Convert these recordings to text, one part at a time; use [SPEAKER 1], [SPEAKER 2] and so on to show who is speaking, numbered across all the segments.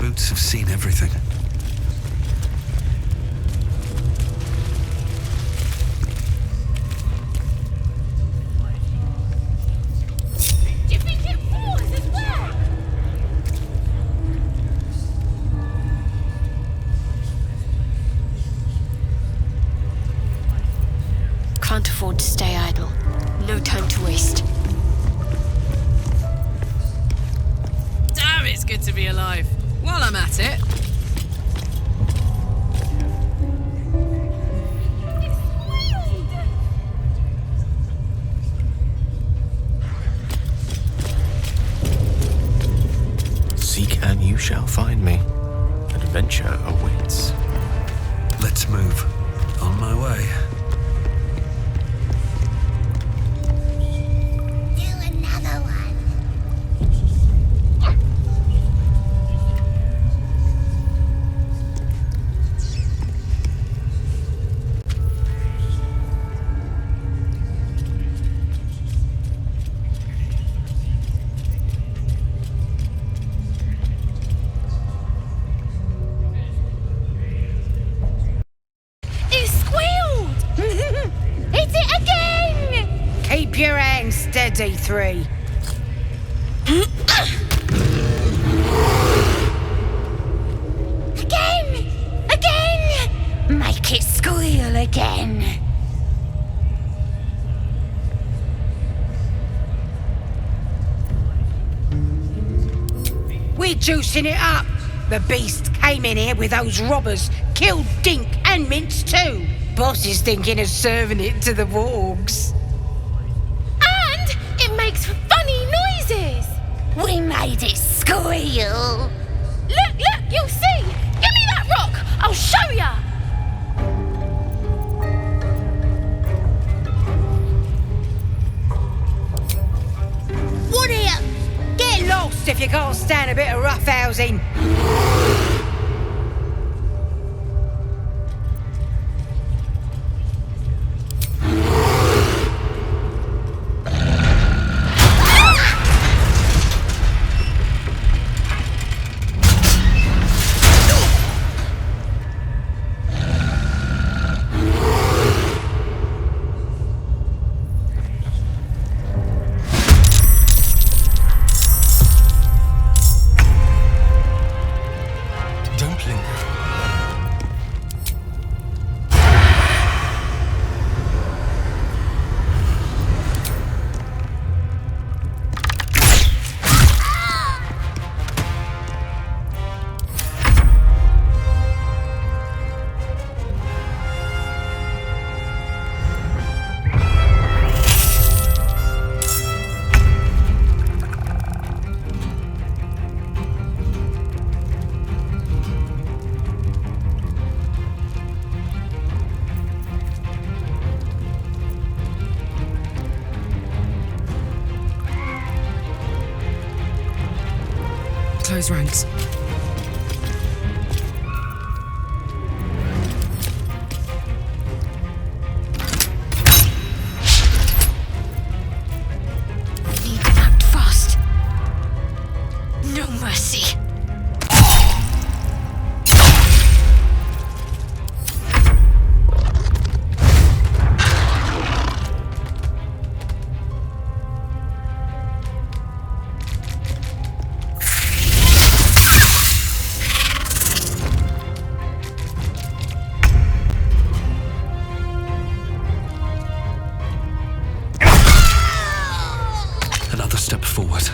[SPEAKER 1] boots have seen everything.
[SPEAKER 2] Do you think it falls as well?
[SPEAKER 3] Can't afford to stay idle. No time to waste.
[SPEAKER 4] Damn, it's good to be alive. While I'm at it.
[SPEAKER 5] Seek and you shall find me. Adventure awaits.
[SPEAKER 1] Let's move. On my way.
[SPEAKER 2] Do another one. It squealed! Hit it again!
[SPEAKER 6] Keep your hands steady, 3.
[SPEAKER 2] Again! Again! Make it squeal again.
[SPEAKER 6] We're juicing it up. The beast came in here with those robbers, killed Dink and Mince too. Boss is thinking of serving it to the wargs.
[SPEAKER 2] And it makes funny noises. We made it squeal. Look, you'll see. Give me that rock. I'll show ya.
[SPEAKER 6] What here? Get lost if you can't stand a bit of roughhousing.
[SPEAKER 5] Don't linger.
[SPEAKER 4] Close ranks.
[SPEAKER 3] Need to act fast. No mercy.
[SPEAKER 1] Another step forward.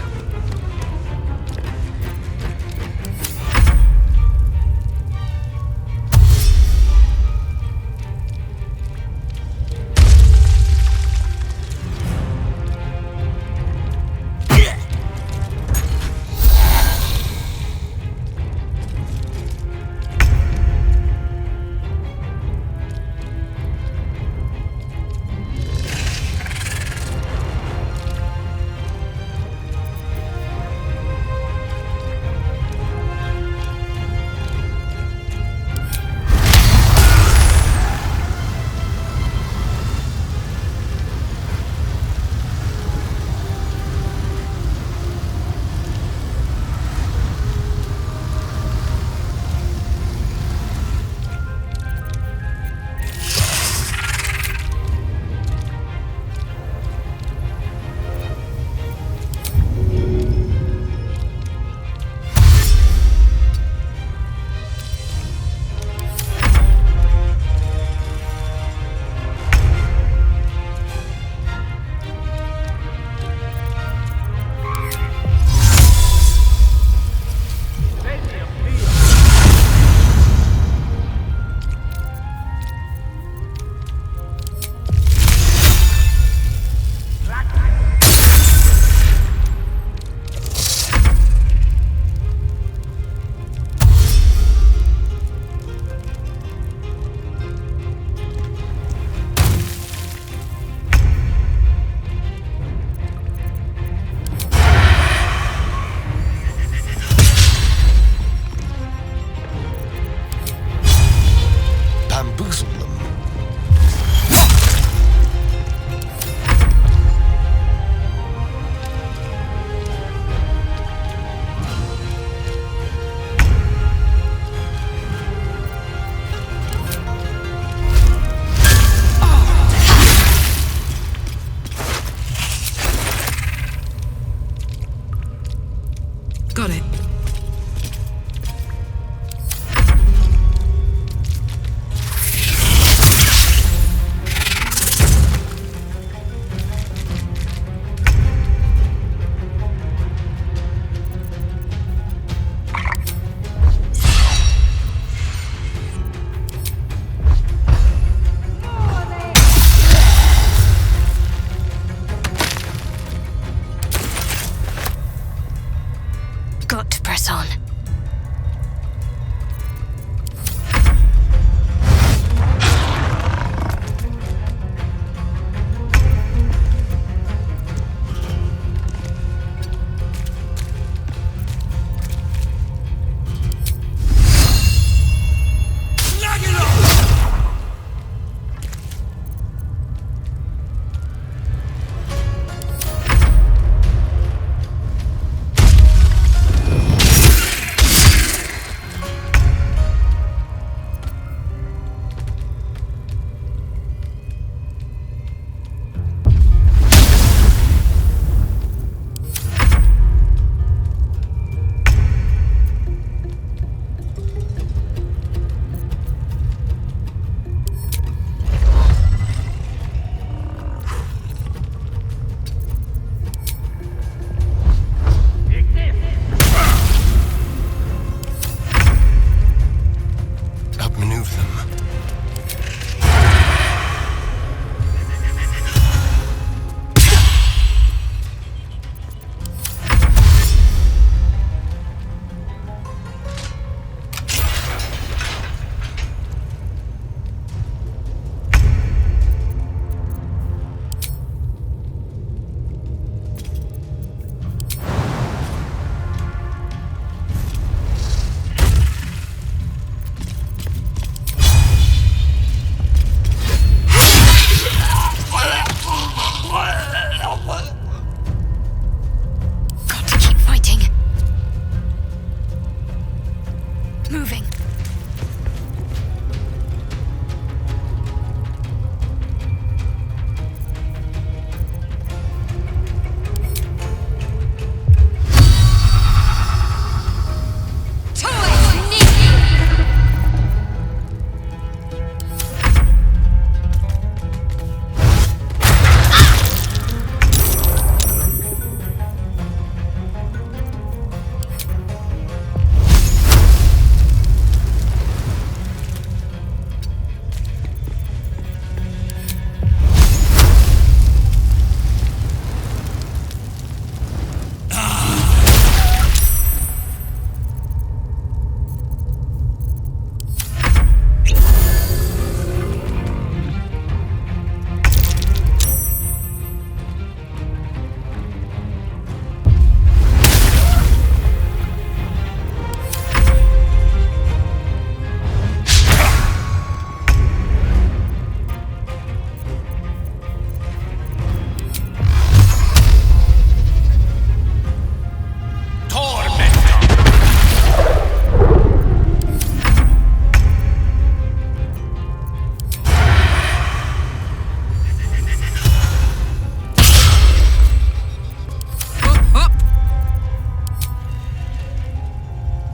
[SPEAKER 3] Moving.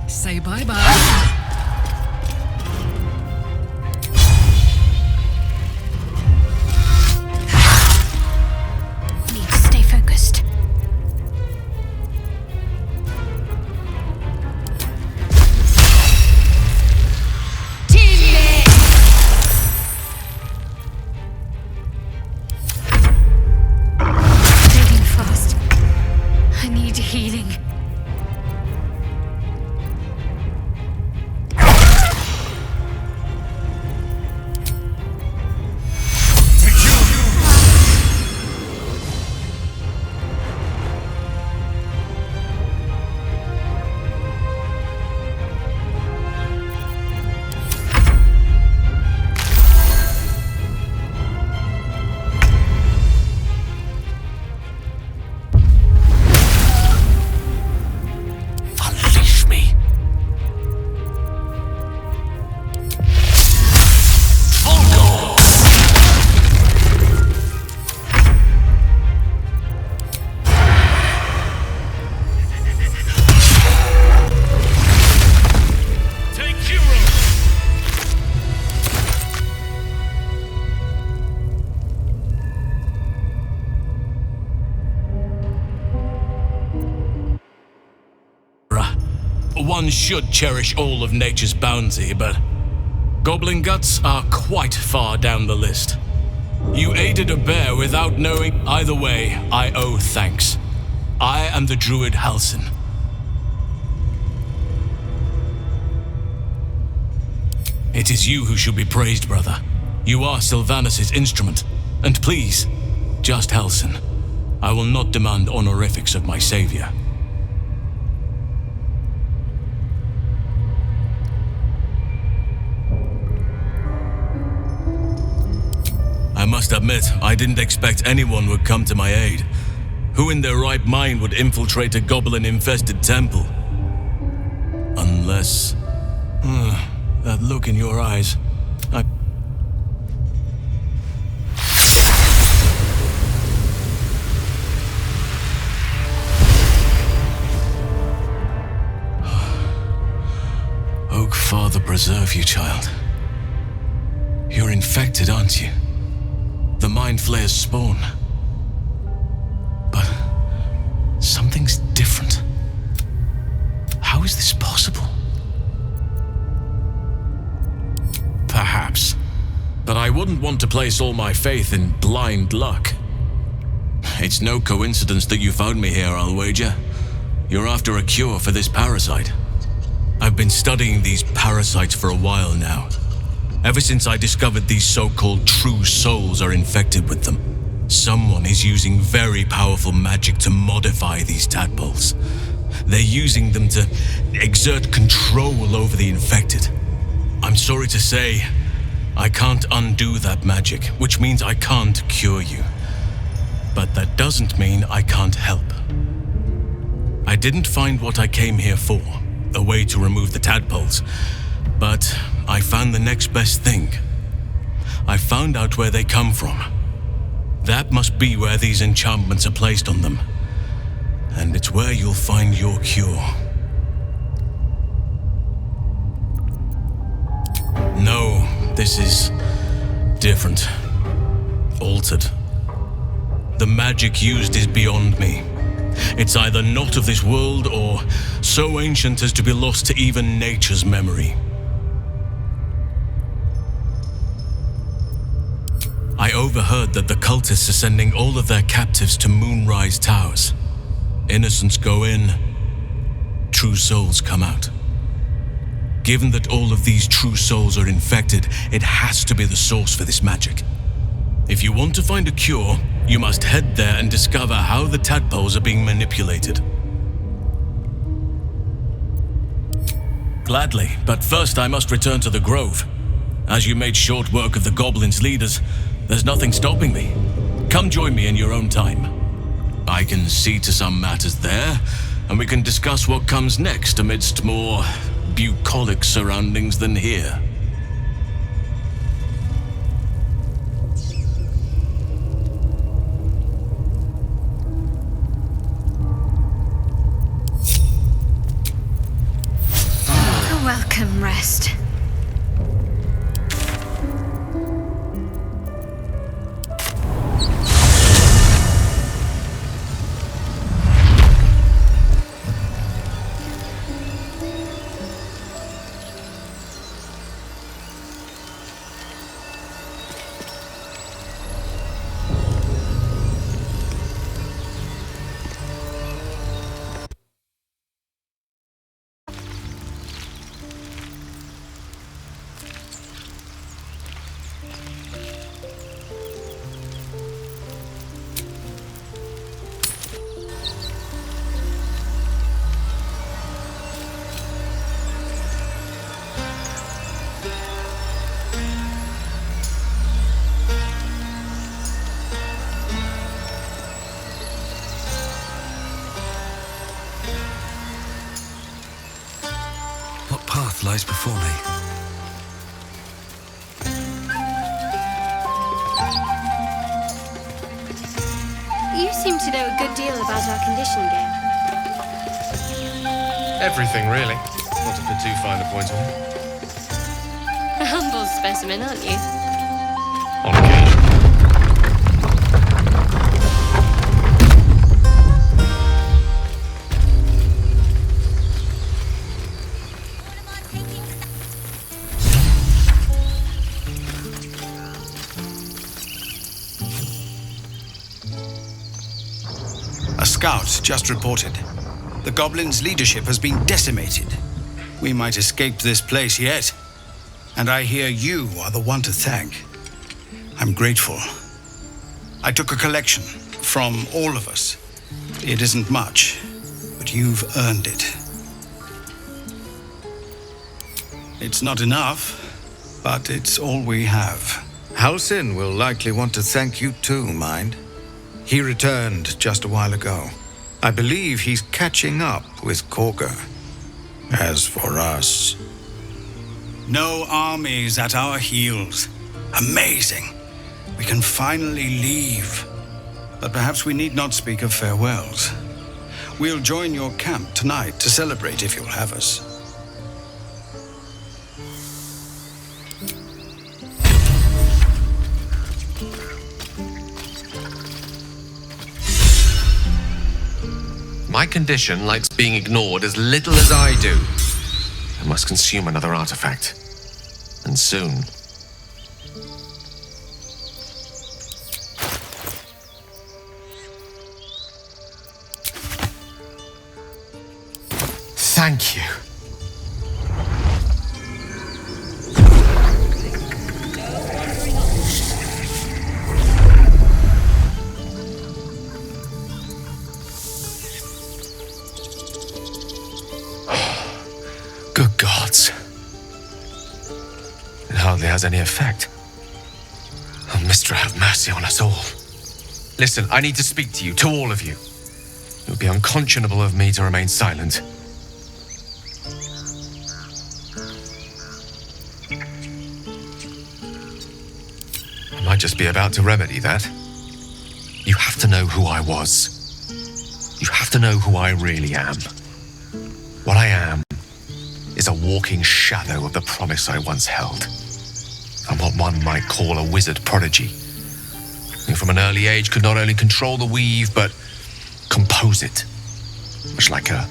[SPEAKER 4] Say bye-bye.
[SPEAKER 3] Need to stay focused. Fading fast. I need healing.
[SPEAKER 5] Unleash me.
[SPEAKER 7] One should cherish all of nature's bounty, but goblin guts are quite far down the list. You aided a bear without knowing. Either way, I owe thanks. I am the druid Halsin. It is you who should be praised, brother. You are Sylvanus' instrument. And please, just Halsin. I will not demand honorifics of my savior. I must admit, I didn't expect anyone would come to my aid. Who in their right mind would infiltrate a goblin-infested temple? Unless... that look in your eyes... Oak Father preserve you, child. You're infected, aren't you? The Mind Flayer's spawn. But something's different. How is this possible? Perhaps. But I wouldn't want to place all my faith in blind luck. It's no coincidence that you found me here, I'll wager. You're after a cure for this parasite. I've been studying these parasites for a while now. Ever since I discovered these so-called true souls are infected with them, someone is using very powerful magic to modify these tadpoles. They're using them to exert control over the infected. I'm sorry to say, I can't undo that magic, which means I can't cure you. But that doesn't mean I can't help. I didn't find what I came here for. a way to remove the tadpoles, but I found the next best thing. I found out where they come from. That must be where these enchantments are placed on them. And it's where you'll find your cure. No, this is different. Altered. The magic used is beyond me. It's either not of this world or so ancient as to be lost to even nature's memory. I overheard that the cultists are sending all of their captives to Moonrise Towers. Innocents go in, true souls come out. Given that all of these true souls are infected, it has to be the source for this magic. If you want to find a cure, you must head there and discover how the tadpoles are being manipulated. Gladly, but first I must return to the Grove. As you made short work of the Goblins' leaders, there's nothing stopping me. Come join me in your own time. I can see to some matters there, and we can discuss what comes next amidst more bucolic surroundings than here.
[SPEAKER 3] A welcome rest.
[SPEAKER 1] What path lies before me?
[SPEAKER 3] You seem to know a good deal about our condition game.
[SPEAKER 5] Everything, really. Not to put too fine a point on it.
[SPEAKER 3] A humble specimen, aren't you?
[SPEAKER 5] On occasion.
[SPEAKER 8] A scout just reported. The Goblins' leadership has been decimated. We might escape this place yet. And I hear you are the one to thank. I'm grateful. I took a collection from all of us. It isn't much, but you've earned it. It's not enough, but it's all we have.
[SPEAKER 9] Halsin will likely want to thank you too, mind. He returned just a while ago. I believe he's catching up with Korga. As for us...
[SPEAKER 8] No armies at our heels. Amazing. We can finally leave. But perhaps we need not speak of farewells. We'll join your camp tonight to celebrate if you'll have us.
[SPEAKER 5] My condition likes being ignored as little as I do. I must consume another artifact. And soon. Thank you. Good gods. It hardly has any effect. Oh, Mistra, have mercy on us all. Listen, I need to speak to you, to all of you. It would be unconscionable of me to remain silent. just be about to remedy that. You have to know who I was. You have to know who I really am. What I am is a walking shadow of the promise I once held. I'm what one might call a wizard prodigy, who from an early age could not only control the weave, but compose it, much like a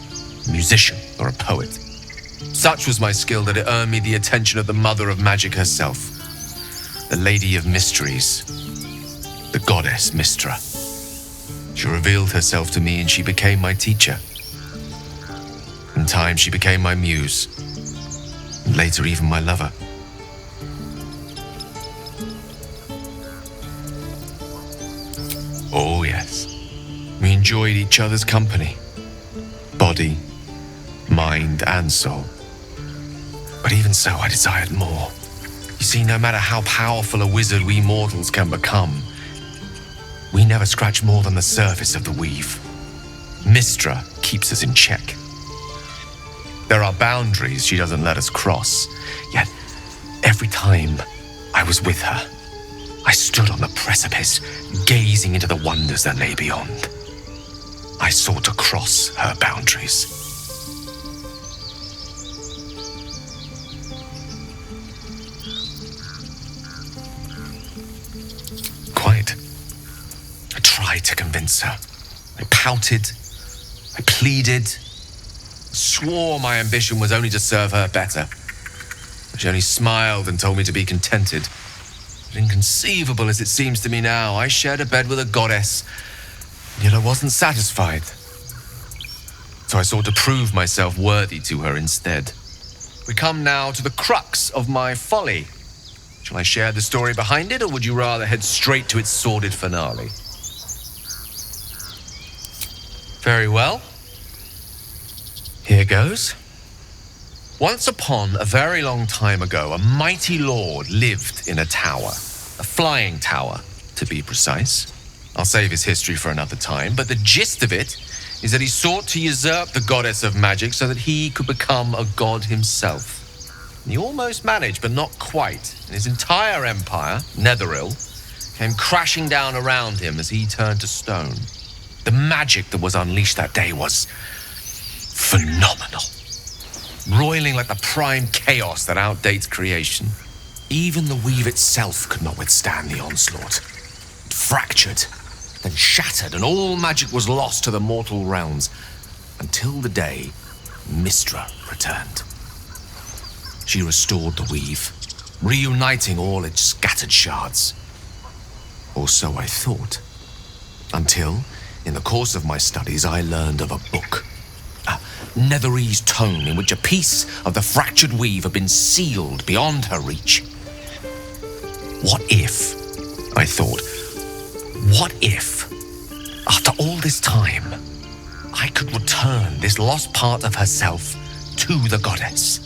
[SPEAKER 5] musician or a poet. Such was my skill that it earned me the attention of the mother of magic herself, the Lady of Mysteries, the goddess Mystra. She revealed herself to me and she became my teacher. In time, she became my muse, and later even my lover. Oh yes, we enjoyed each other's company, body, mind, and soul. But even so, I desired more. You see, no matter how powerful a wizard we mortals can become, we never scratch more than the surface of the weave. Mystra keeps us in check. There are boundaries she doesn't let us cross, yet every time I was with her, I stood on the precipice, gazing into the wonders that lay beyond. I sought to cross her boundaries. Quite. I tried to convince her. I pouted. I pleaded. Swore my ambition was only to serve her better. She only smiled and told me to be contented. But inconceivable as it seems to me now, I shared a bed with a goddess, yet I wasn't satisfied. So I sought to prove myself worthy to her instead. We come now to the crux of my folly. Shall I share the story behind it, or would you rather head straight to its sordid finale? Very well. Here goes. Once upon a very long time ago, a mighty lord lived in a tower. A flying tower, to be precise. I'll save his history for another time, but the gist of it is that he sought to usurp the goddess of magic so that he could become a god himself. He almost managed, but not quite, and his entire empire, Netheril, came crashing down around him as he turned to stone. The magic that was unleashed that day was phenomenal, roiling like the prime chaos that outdates creation. Even the weave itself could not withstand the onslaught. It fractured, then shattered, and all magic was lost to the mortal realms, until the day Mystra returned. She restored the weave, reuniting all its scattered shards. Or so I thought, until, in the course of my studies, I learned of a book, a Netherese tome in which a piece of the fractured weave had been sealed beyond her reach. What if, I thought, what if, after all this time, I could return this lost part of herself to the goddess?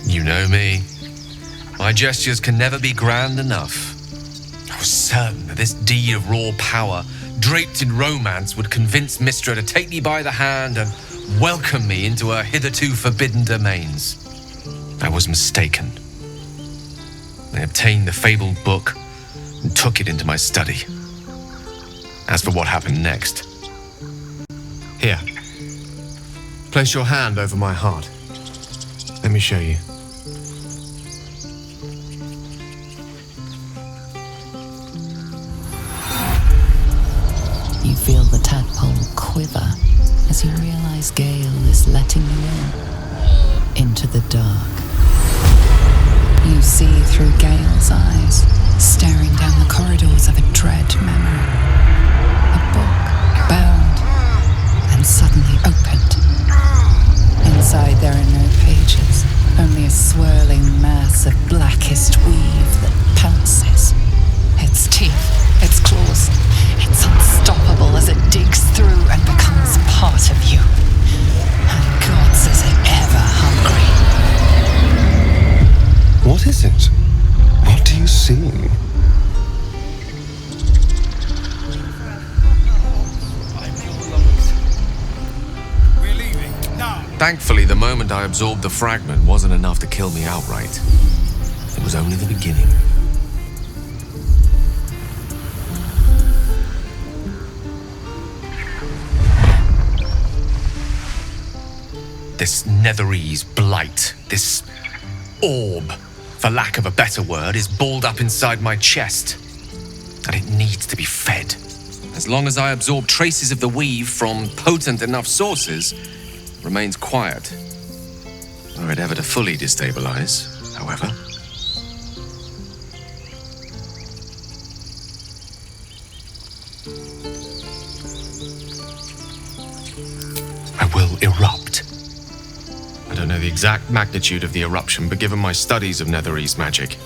[SPEAKER 5] You know me. My gestures can never be grand enough. I was certain that this deed of raw power, draped in romance, would convince Mystra to take me by the hand and welcome me into her hitherto forbidden domains. I was mistaken. I obtained the fabled book and took it into my study. As for what happened next, here, place your hand over my heart. Let me show you.
[SPEAKER 10] You feel the tadpole quiver as you realize Gale is letting you in, into the dark. You see through Gale's eyes, staring down the corridors of a dread memory. A book, bound, and suddenly opened. Inside there are no pages, only a swirling mass of blackest weave that pounces. Its teeth, its claws, it's unstoppable as it digs through and becomes part of you. And gods, is it ever hungry.
[SPEAKER 11] What is it? What do you see?
[SPEAKER 5] Thankfully, the moment I absorbed the fragment wasn't enough to kill me outright. It was only the beginning. This Netherese blight, this orb, for lack of a better word, is balled up inside my chest. And it needs to be fed. As long as I absorb traces of the weave from potent enough sources, it remains quiet. Were it ever to fully destabilize, however. I will erupt. I don't know the exact magnitude of the eruption, but given my studies of Netherese magic,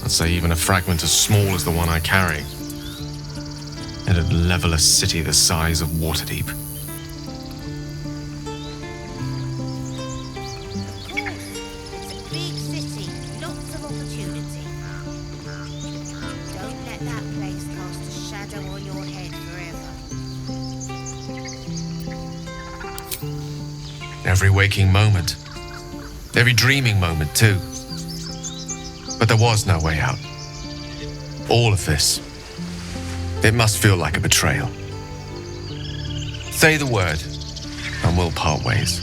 [SPEAKER 5] I'd say even a fragment as small as the one I carry, it'd level a city the size of Waterdeep.
[SPEAKER 2] It's a big city, lots of opportunity. Don't let that place cast a shadow on your head forever.
[SPEAKER 5] Every waking moment. Every dreaming moment, too. But there was no way out. All of this. It must feel like a betrayal. Say the word, and we'll part ways.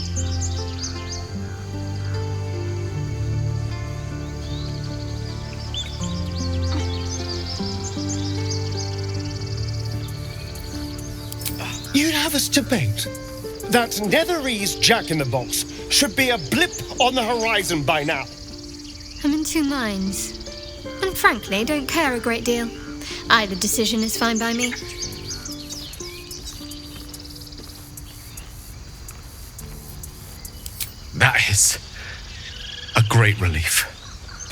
[SPEAKER 11] You'd have us debate that Netherese Jack-in-the-Box should be a blip on the horizon by now.
[SPEAKER 3] I'm in two minds. And frankly, don't care a great deal. Either decision is fine by me.
[SPEAKER 5] That is a great relief.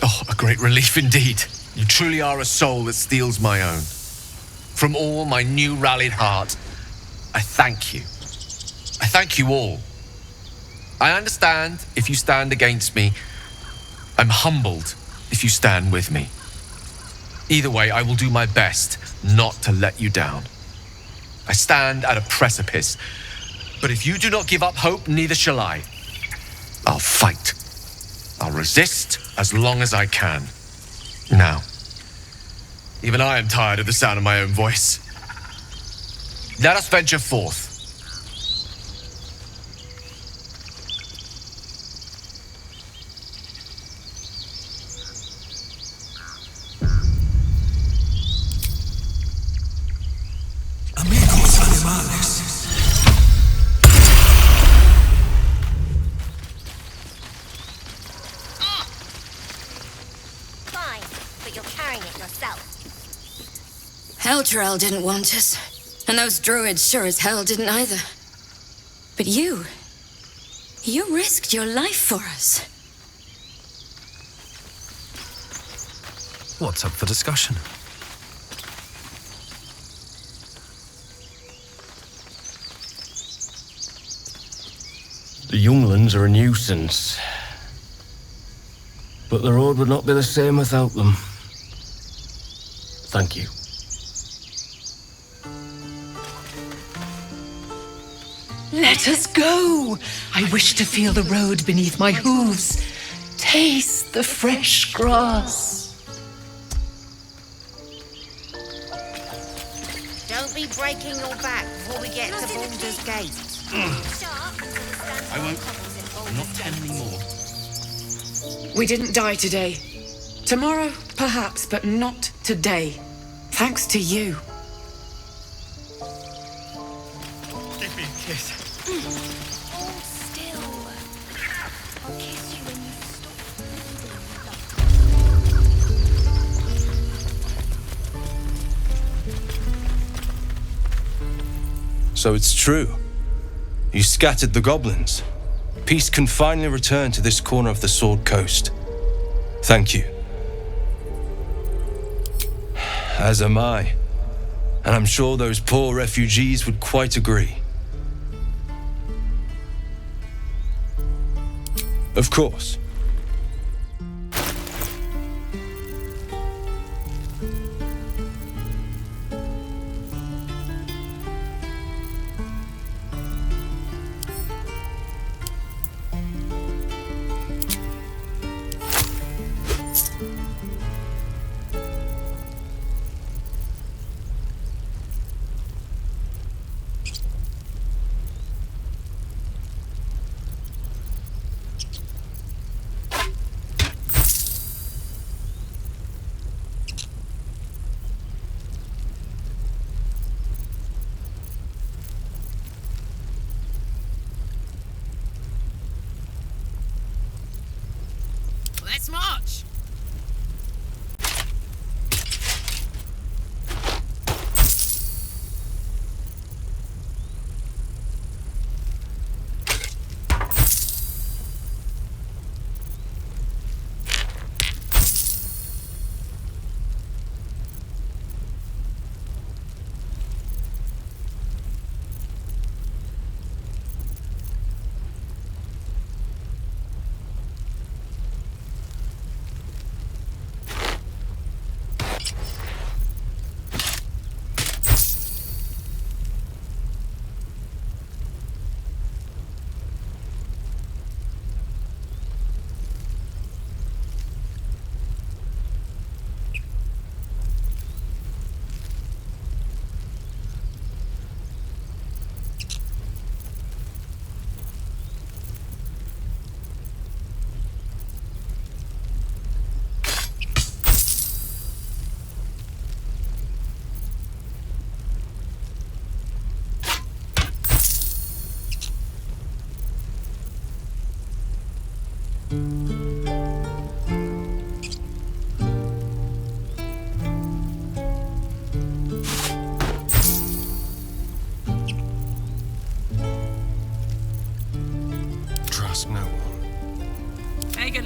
[SPEAKER 5] Oh, a great relief indeed. You truly are a soul that steals my own. From all my new rallied heart, I thank you. I thank you all. I understand if you stand against me. I'm humbled if you stand with me. Either way, I will do my best not to let you down. I stand at a precipice, but if you do not give up hope, neither shall I. I'll fight. I'll resist as long as I can. Now, even I am tired of the sound of my own voice. Let us venture forth.
[SPEAKER 1] Amigos animales.
[SPEAKER 2] Fine, but you're carrying it yourself.
[SPEAKER 12] Elturel didn't want us, and those druids sure as hell didn't either. But you risked your life for us.
[SPEAKER 1] What's up for discussion?
[SPEAKER 11] The younglings are a nuisance. But the road would not be the same without them. Thank you.
[SPEAKER 6] Let us go! I wish to feel the road beneath my hooves. Taste the fresh grass.
[SPEAKER 2] Don't be breaking your back before we get to Baldur's Gate.
[SPEAKER 8] I won't. Not 10 anymore.
[SPEAKER 6] We didn't die today. Tomorrow, perhaps, but not today. Thanks to you.
[SPEAKER 8] Give me a kiss.
[SPEAKER 2] Hold still. I'll kiss you when you stop.
[SPEAKER 13] So it's true. You scattered the goblins. Peace can finally return to this corner of the Sword Coast. Thank you. As am I. And I'm sure those poor refugees would quite agree. Of course.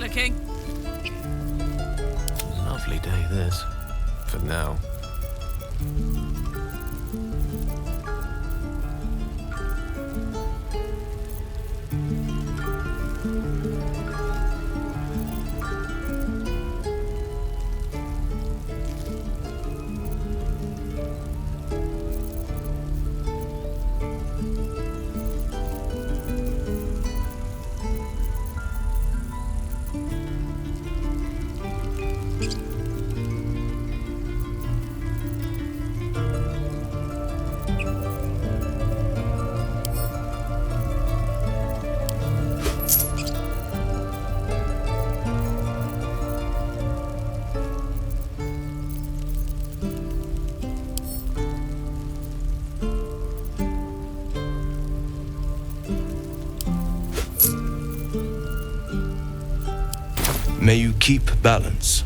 [SPEAKER 4] Honor, King.
[SPEAKER 13] Lovely day, this. For now. May you keep balance.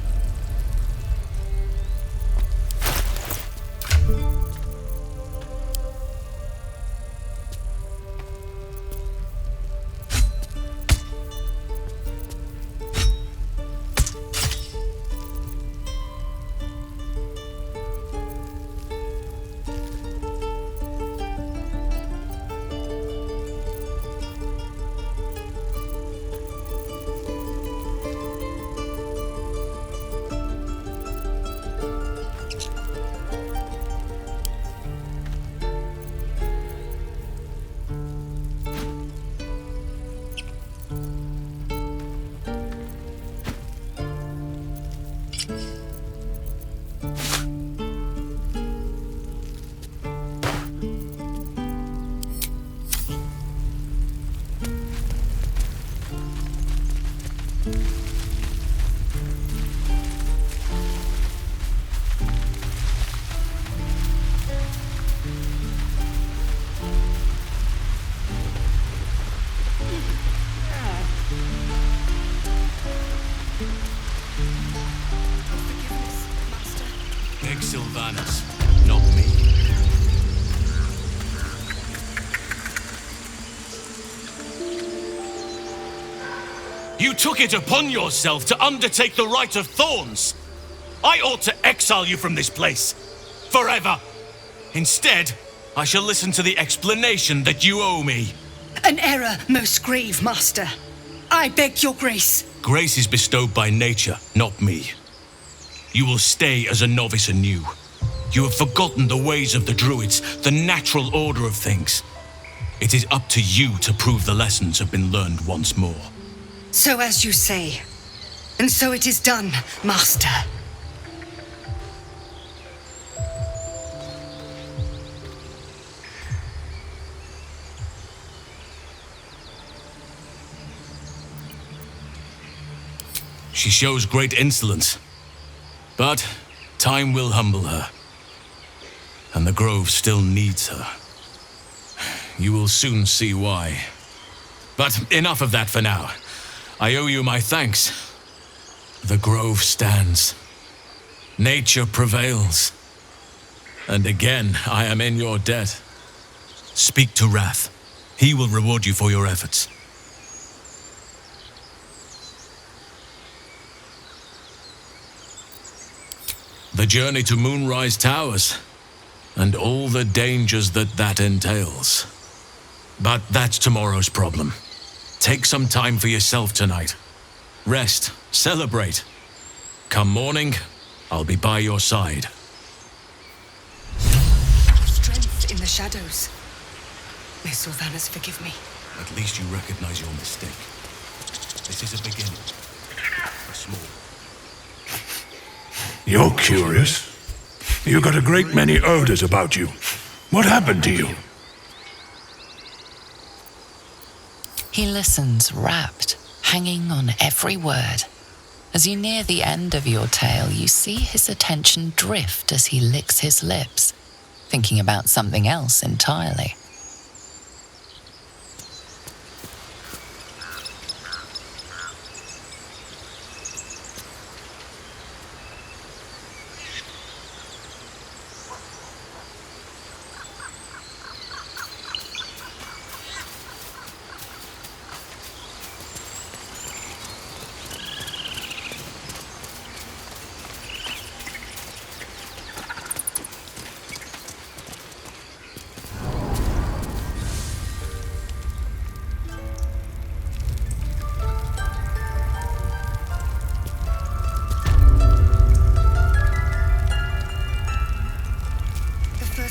[SPEAKER 13] Sylvanus, not me. You took it upon yourself to undertake the Rite of Thorns. I ought to exile you from this place. Forever. Instead, I shall listen to the explanation that you owe me.
[SPEAKER 14] An error most grave, Master. I beg your grace.
[SPEAKER 7] Grace is bestowed by nature, not me. You will stay as a novice anew. You have forgotten the ways of the Druids, the natural order of things. It is up to you to prove the lessons have been learned once more.
[SPEAKER 14] So as you say. And so it is done, Master.
[SPEAKER 7] She shows great insolence. But time will humble her. And the Grove still needs her. You will soon see why. But enough of that for now. I owe you my thanks. The Grove stands. Nature prevails. And again, I am in your debt. Speak to Wrath. He will reward you for your efforts. The journey to Moonrise Towers, and all the dangers that entails. But that's tomorrow's problem. Take some time for yourself tonight. Rest, celebrate. Come morning, I'll be by your side.
[SPEAKER 14] Strength in the shadows. May Sylvanus forgive me.
[SPEAKER 7] At least you recognize your mistake. This is a beginning. A small.
[SPEAKER 15] You're curious. You got a great many odors about you. What happened to you?
[SPEAKER 10] He listens, rapt, hanging on every word. As you near the end of your tale, you see his attention drift as he licks his lips, thinking about something else entirely.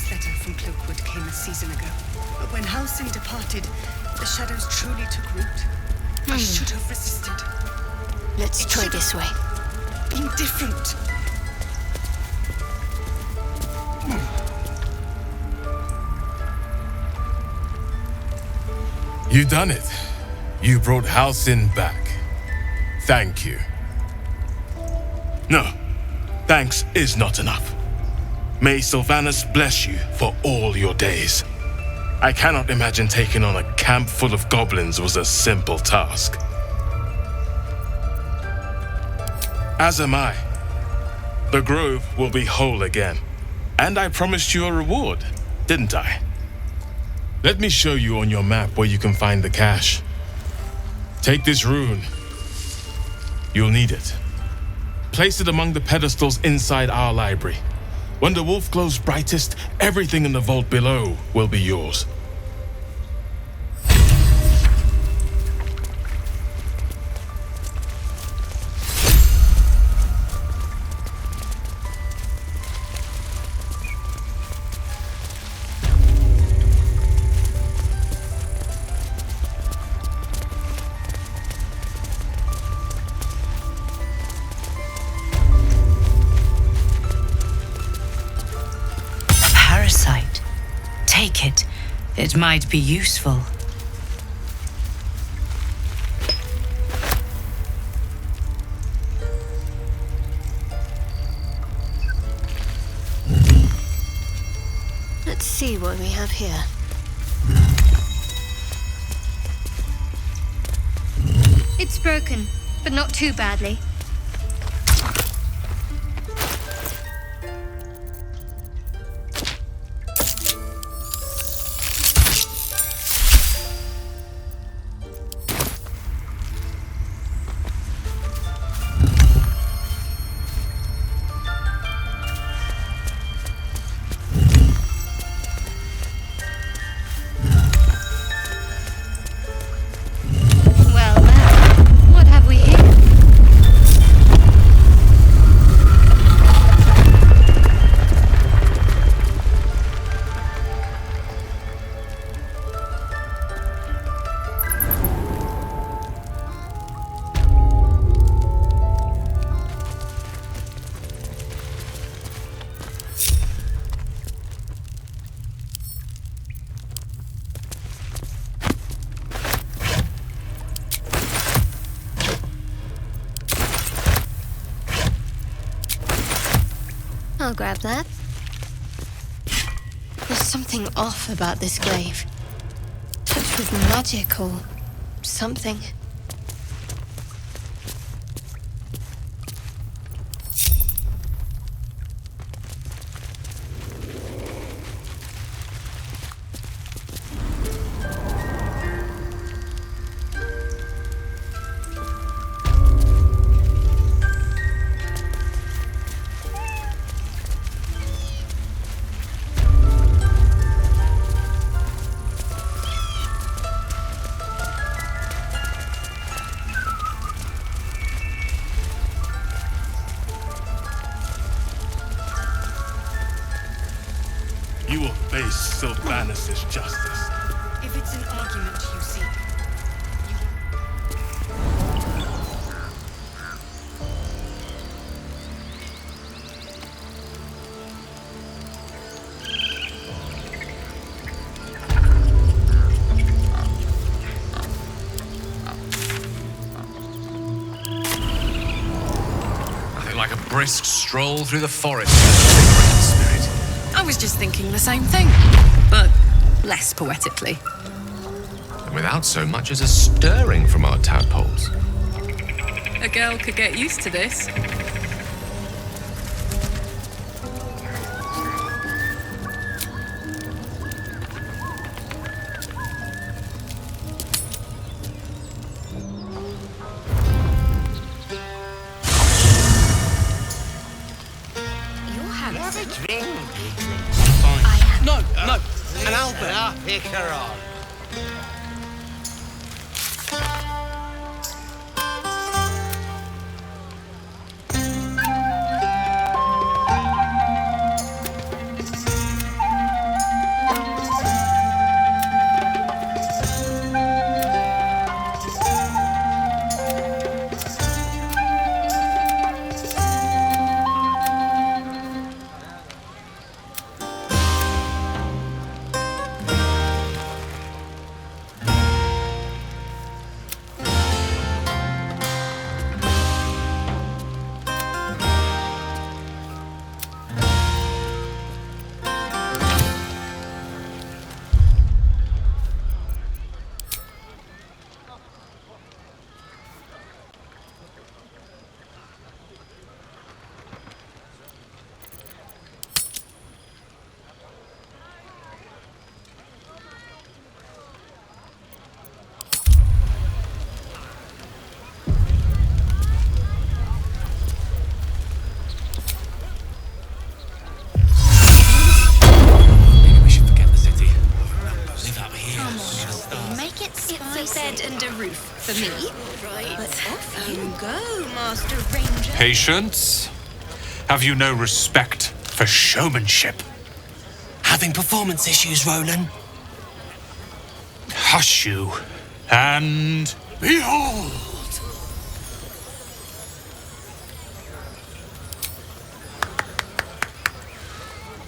[SPEAKER 14] first letter from Cloakwood came a season ago. But when Halsin departed, the shadows truly took root. I should have resisted.
[SPEAKER 3] Let's try this way.
[SPEAKER 14] Being different.
[SPEAKER 16] You done it. You brought Halsin back. Thank you. No, thanks is not enough. May Sylvanus bless you for all your days. I cannot imagine taking on a camp full of goblins was a simple task. As am I. The grove will be whole again. And I promised you a reward, didn't I? Let me show you on your map where you can find the cache. Take this rune. You'll need it. Place it among the pedestals inside our library. When the wolf glows brightest, everything in the vault below will be yours.
[SPEAKER 6] Take it. It might be useful.
[SPEAKER 3] Let's see what we have here. It's broken, but not too badly. I'll grab that. There's something off about this glaive. Touched with magic or something.
[SPEAKER 16] You will face Sylvanus' justice.
[SPEAKER 14] If it's an argument you seek,
[SPEAKER 5] Nothing like a brisk stroll through the forest to invigorate the spirit.
[SPEAKER 4] I was just thinking the same thing, but less poetically.
[SPEAKER 5] And without so much as a stirring from our tadpoles.
[SPEAKER 4] A girl could get used to this.
[SPEAKER 17] Have a drink.
[SPEAKER 11] Fine. No, an Albert.
[SPEAKER 17] I'll pick her on.
[SPEAKER 2] for me. Right. But off you go, Master Ranger.
[SPEAKER 17] Patience. Have you no respect for showmanship?
[SPEAKER 18] Having performance issues, Roland?
[SPEAKER 17] Hush you, and behold!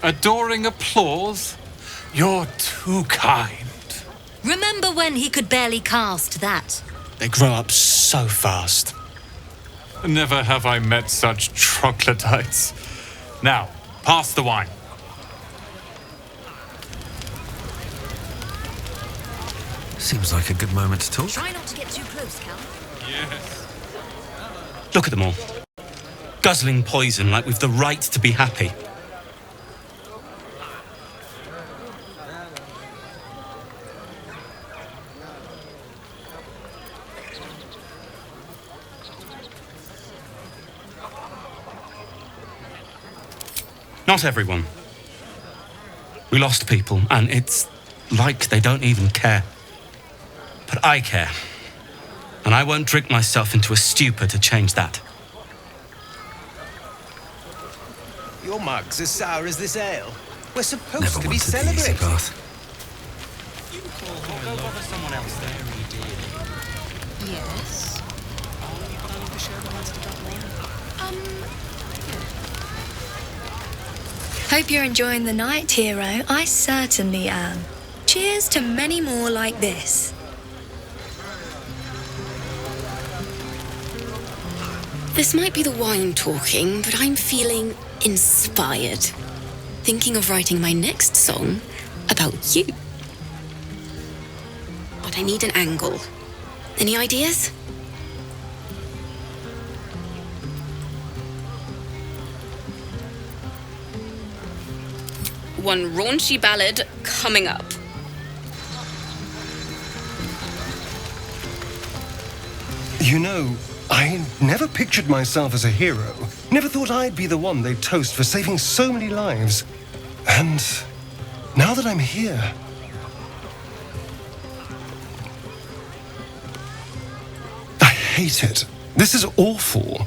[SPEAKER 17] Adoring applause? You're too kind.
[SPEAKER 19] Remember when he could barely cast that?
[SPEAKER 18] They grow up so fast.
[SPEAKER 17] Never have I met such troglodytes. Now, pass the wine.
[SPEAKER 1] Seems like a good moment to talk.
[SPEAKER 19] Try not to get too close, Cal.
[SPEAKER 17] Yes.
[SPEAKER 18] Look at them all. Guzzling poison like we've the right to be happy. Not everyone. We lost people, and it's like they don't even care. But I care. And I won't drink myself into a stupor to change that.
[SPEAKER 20] Your mug's as sour as this ale. We're supposed
[SPEAKER 1] Never
[SPEAKER 20] to be
[SPEAKER 1] wanted the easy
[SPEAKER 20] celebrating.
[SPEAKER 1] path.
[SPEAKER 18] Go bother someone else there,
[SPEAKER 2] Yes.
[SPEAKER 21] Hope you're enjoying the night, hero. I certainly am. Cheers to many more like this.
[SPEAKER 12] This might be the wine talking, but I'm feeling inspired. Thinking of writing my next song about you. But I need an angle. Any ideas? One raunchy ballad coming up.
[SPEAKER 11] You know, I never pictured myself as a hero. Never thought I'd be the one they'd toast for saving so many lives. And now that I'm here, I hate it. This is awful.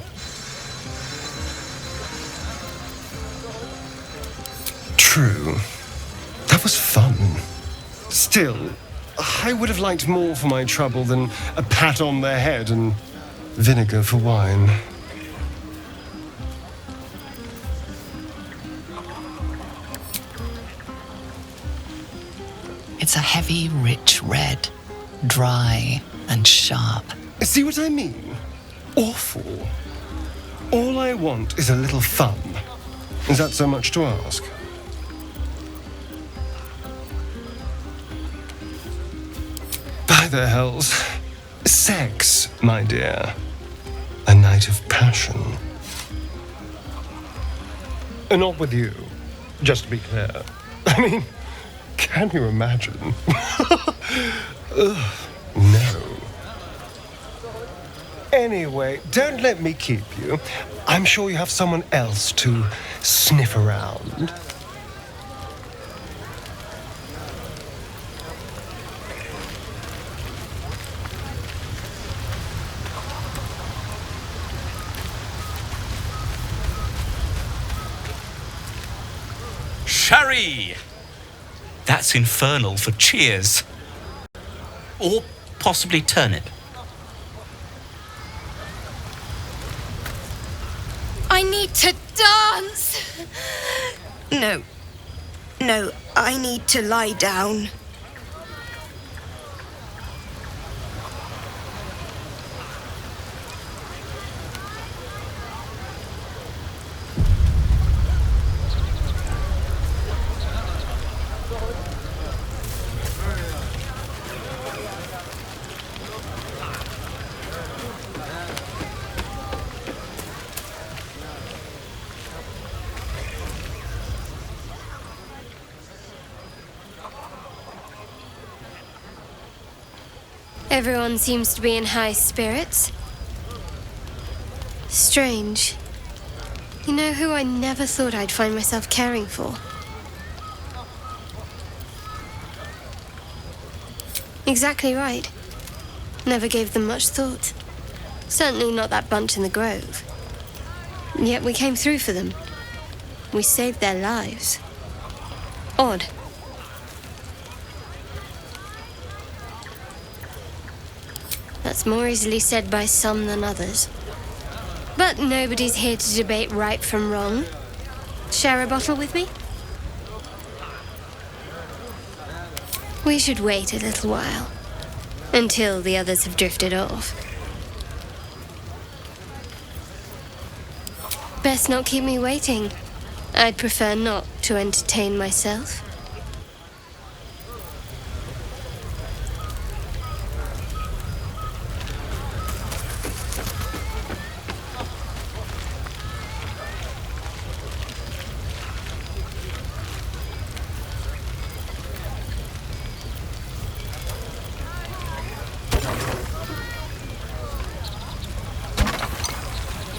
[SPEAKER 11] True. That was fun. Still, I would have liked more for my trouble than a pat on the head and vinegar for wine.
[SPEAKER 10] It's a heavy, rich red, dry and sharp.
[SPEAKER 11] See what I mean? Awful. All I want is a little fun. Is that so much to ask? By the hells. Sex, my dear. A night of passion. Not with you, just to be clear. I mean, can you imagine? Ugh, no. Anyway, don't let me keep you. I'm sure you have someone else to sniff around.
[SPEAKER 18] Sherry! That's infernal for cheers. Or possibly turnip.
[SPEAKER 21] I need to dance! No. No, I need to lie down.
[SPEAKER 3] Everyone seems to be in high spirits. Strange. You know who I never thought I'd find myself caring for? Exactly right. Never gave them much thought. Certainly not that bunch in the grove. Yet we came through for them. We saved their lives. Odd. That's more easily said by some than others. But nobody's here to debate right from wrong. Share a bottle with me? We should wait a little while. Until the others have drifted off. Best not keep me waiting. I'd prefer not to entertain myself.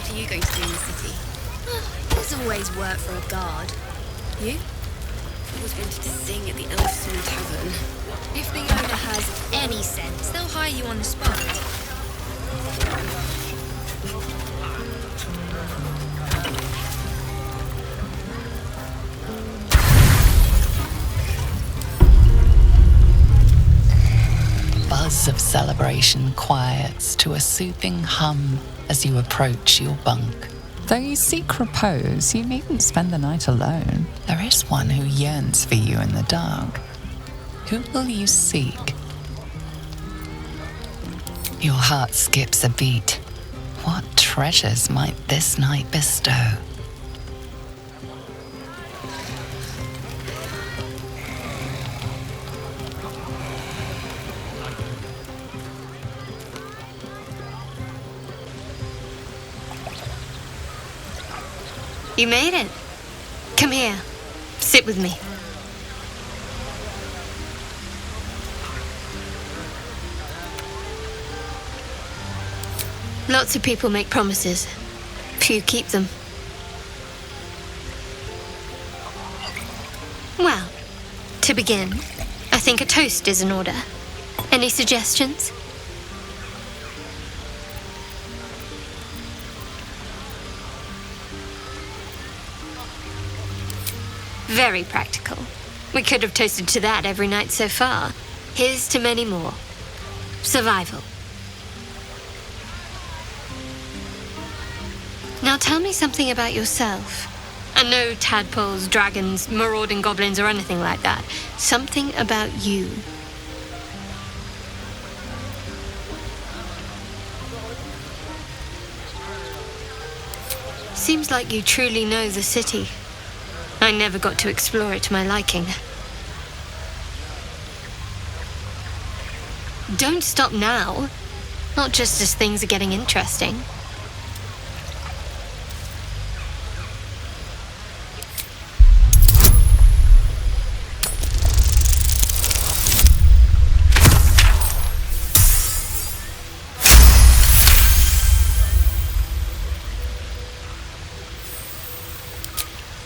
[SPEAKER 2] What are you going to do in the city? There's always work for a guard. You? I was wanted to sing at the Elfsong Tavern. If the owner has any sense, they'll hire you on the spot.
[SPEAKER 10] Buzz of celebration quiets to a soothing hum as you approach your bunk. Though you seek repose, you needn't spend the night alone. There is one who yearns for you in the dark. Who will you seek? Your heart skips a beat. What treasures might this night bestow?
[SPEAKER 3] You made it. Come here. Sit with me. Lots of people make promises. Few keep them. Well, to begin, I think a toast is in order. Any suggestions? Very practical. We could have toasted to that every night so far. Here's to many more. Survival. Now tell me something about yourself. And no tadpoles, dragons, marauding goblins, or anything like that. Something about you. Seems like you truly know the city. I never got to explore it to my liking. Don't stop now. Not just as things are getting interesting.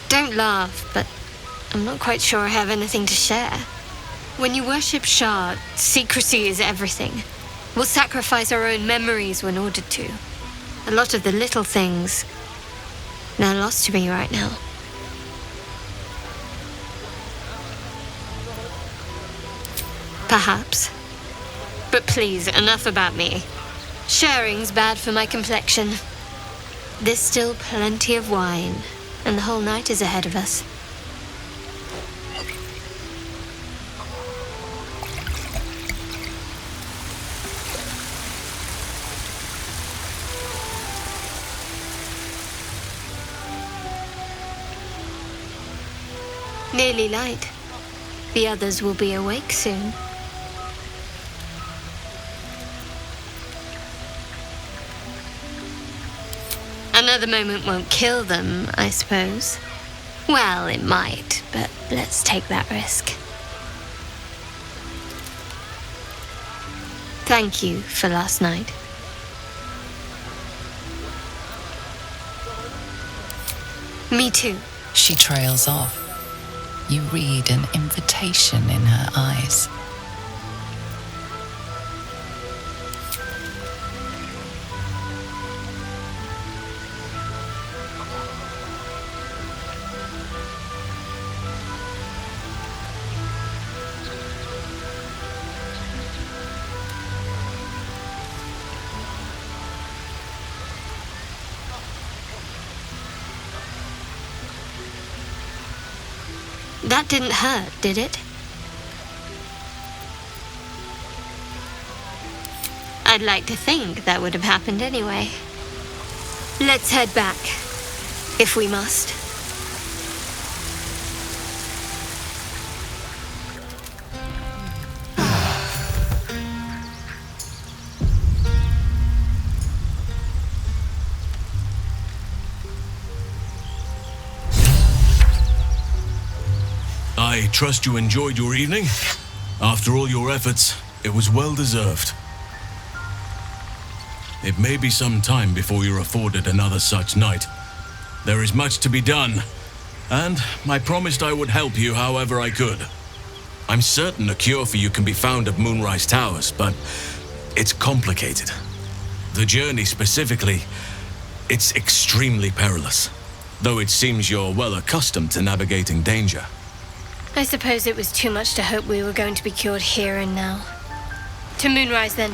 [SPEAKER 3] Don't laugh, but I'm not quite sure I have anything to share. When you worship Shard, secrecy is everything. We'll sacrifice our own memories when ordered to. A lot of the little things, they're lost to me right now. Perhaps. But please, enough about me. Sharing's bad for my complexion. There's still plenty of wine, and the whole night is ahead of us. Nearly light. The others will be awake soon. Another moment won't kill them, I suppose. Well, it might, but let's take that risk. Thank you for last night. Me too.
[SPEAKER 10] She trails off. You read an invitation in her eyes.
[SPEAKER 3] That didn't hurt, did it? I'd like to think that would have happened anyway. Let's head back, if we must.
[SPEAKER 17] I trust you enjoyed your evening. After all your efforts, it was well deserved. It may be some time before you're afforded another such night. There is much to be done, and I promised I would help you however I could. I'm certain a cure for you can be found at Moonrise Towers, but it's complicated. The journey specifically, it's extremely perilous, though it seems you're well accustomed to navigating danger.
[SPEAKER 3] I suppose it was too much to hope we were going to be cured here and now. To Moonrise, then.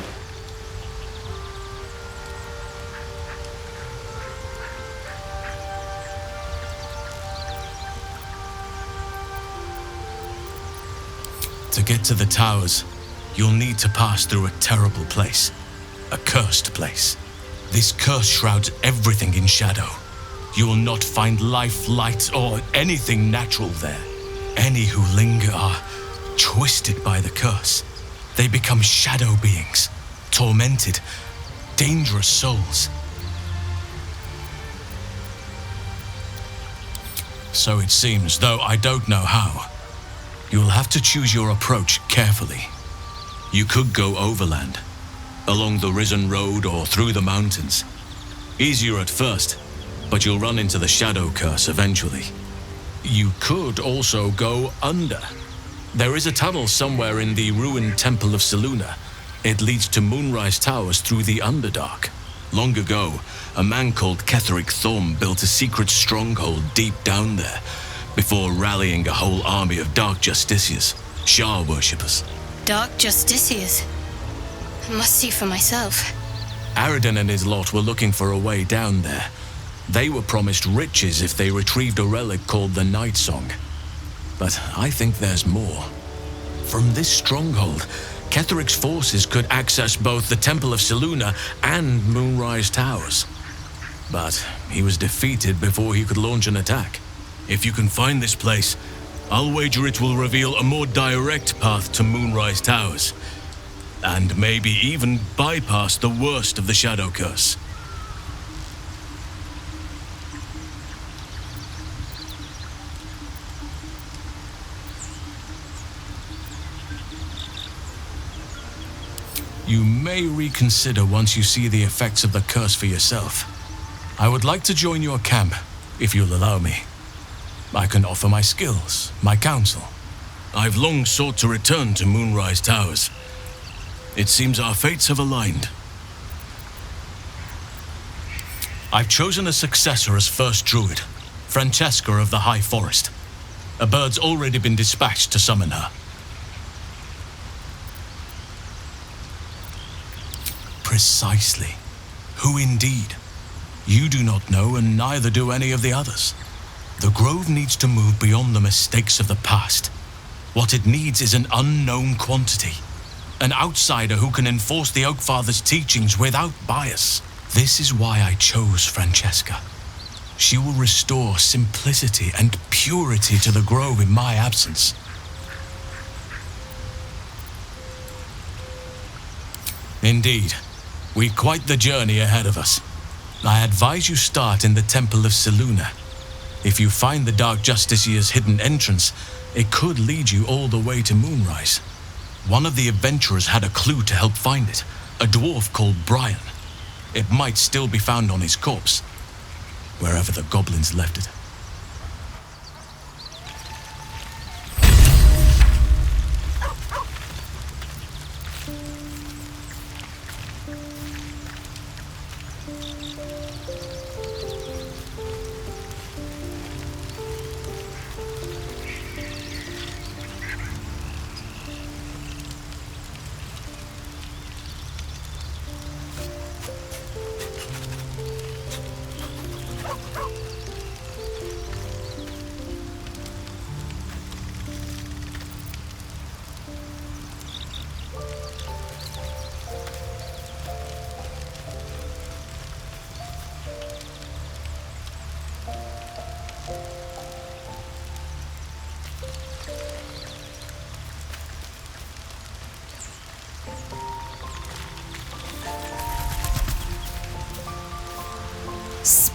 [SPEAKER 17] To get to the towers, you'll need to pass through a terrible place. A cursed place. This curse shrouds everything in shadow. You will not find life, light, or anything natural there. Any who linger are twisted by the curse. They become shadow beings, tormented, dangerous souls. So it seems, though I don't know how. You'll have to choose your approach carefully. You could go overland, along the Risen Road or through the mountains. Easier at first, but you'll run into the shadow curse eventually. You could also go under. There is a tunnel somewhere in the ruined Temple of Selûne. It leads to Moonrise Towers through the Underdark. Long ago, a man called Ketheric Thorm built a secret stronghold deep down there, before rallying a whole army of Dark Justiciars, Shah worshippers.
[SPEAKER 3] Dark Justiciars? I must see for myself.
[SPEAKER 17] Aradin and his lot were looking for a way down there. They were promised riches if they retrieved a relic called the Night Song. But I think there's more. From this stronghold, Ketheric's forces could access both the Temple of Selûne and Moonrise Towers. But he was defeated before he could launch an attack. If you can find this place, I'll wager it will reveal a more direct path to Moonrise Towers. And maybe even bypass the worst of the Shadow Curse. You may reconsider once you see the effects of the curse for yourself. I would like to join your camp, if you'll allow me. I can offer my skills, my counsel. I've long sought to return to Moonrise Towers. It seems our fates have aligned. I've chosen a successor as first druid, Francesca of the High Forest. A bird's already been dispatched to summon her. Precisely. Who indeed? You do not know, and neither do any of the others. The Grove needs to move beyond the mistakes of the past. What it needs is an unknown quantity. An outsider who can enforce the Oakfather's teachings without bias. This is why I chose Francesca. She will restore simplicity and purity to the Grove in my absence. Indeed. We've quite the journey ahead of us. I advise you start in the Temple of Selûne. If you find the Dark Justiciar's hidden entrance, it could lead you all the way to Moonrise. One of the adventurers had a clue to help find it, a dwarf called Brian. It might still be found on his corpse, wherever the goblins left it.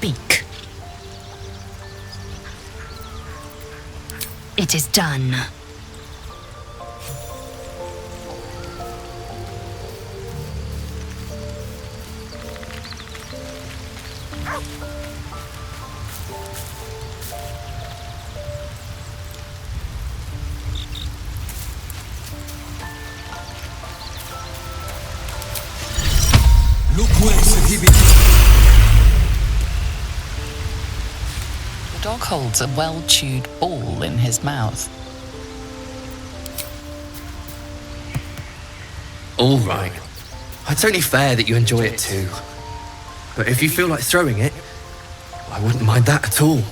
[SPEAKER 9] speak. It is done.
[SPEAKER 10] The dog holds a well-chewed ball in his mouth.
[SPEAKER 22] All right. It's only fair that you enjoy it too. But if you feel like throwing it, I wouldn't mind that at all.